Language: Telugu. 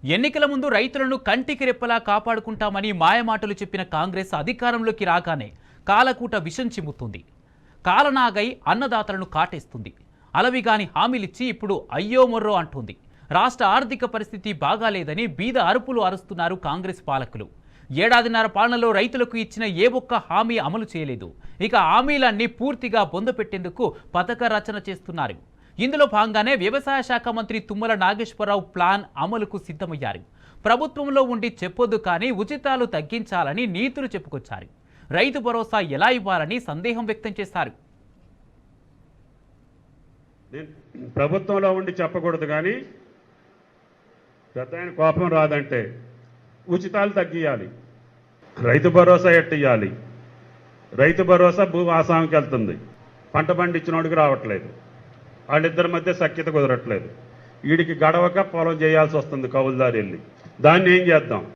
ఎన్నికల ముందు రైతులను కంటికి రెప్పలా కాపాడుకుంటామని మాయమాటలు చెప్పిన కాంగ్రెస్ అధికారంలోకి రాగానే కాలకూట విషం చిమ్ముతుంది. కాలనాగై అన్నదాతలను కాటేస్తుంది. అలవిగాని హామీలిచ్చి ఇప్పుడు అయ్యో మొర్రో అంటుంది. రాష్ట్ర ఆర్థిక పరిస్థితి బాగాలేదని బీద అరుపులు అరుస్తున్నారు కాంగ్రెస్ పాలకులు. ఏడాదిన్నర పాలనలో రైతులకు ఇచ్చిన ఏ ఒక్క హామీ అమలు చేయలేదు. ఇక హామీలన్నీ పూర్తిగా బొందపెట్టేందుకు పథక రచన చేస్తున్నారు. ఇందులో భాగంగానే వ్యవసాయ శాఖ మంత్రి తుమ్మల నాగేశ్వరరావు ప్లాన్ అమలుకు సిద్ధమయ్యారు. ప్రభుత్వంలో ఉండి చెప్పొద్దు కానీ ఉచితాలు తగ్గించాలని నీతులు చెప్పుకొచ్చారు. రైతు భరోసా ఎలా ఇవ్వాలని సందేహం వ్యక్తం చేశారు. ప్రభుత్వంలో ఉండి చెప్పకూడదు కానీ పెద్ద ఆయన కోపం రాదంటే ఉచితాలు తగ్గియాలి. రైతు భరోసా ఎట్టియాలి. రైతు భరోసా భూ ఆసాంకి వెళ్తుంది. పంట పండించినోడికి రావట్లేదు. వాళ్ళిద్దరి మధ్య సఖ్యత కుదరట్లేదు. వీడికి గడవక పొలం చేయాల్సి వస్తుంది కౌలుదారు వెళ్ళి. దాన్ని ఏం చేద్దాం?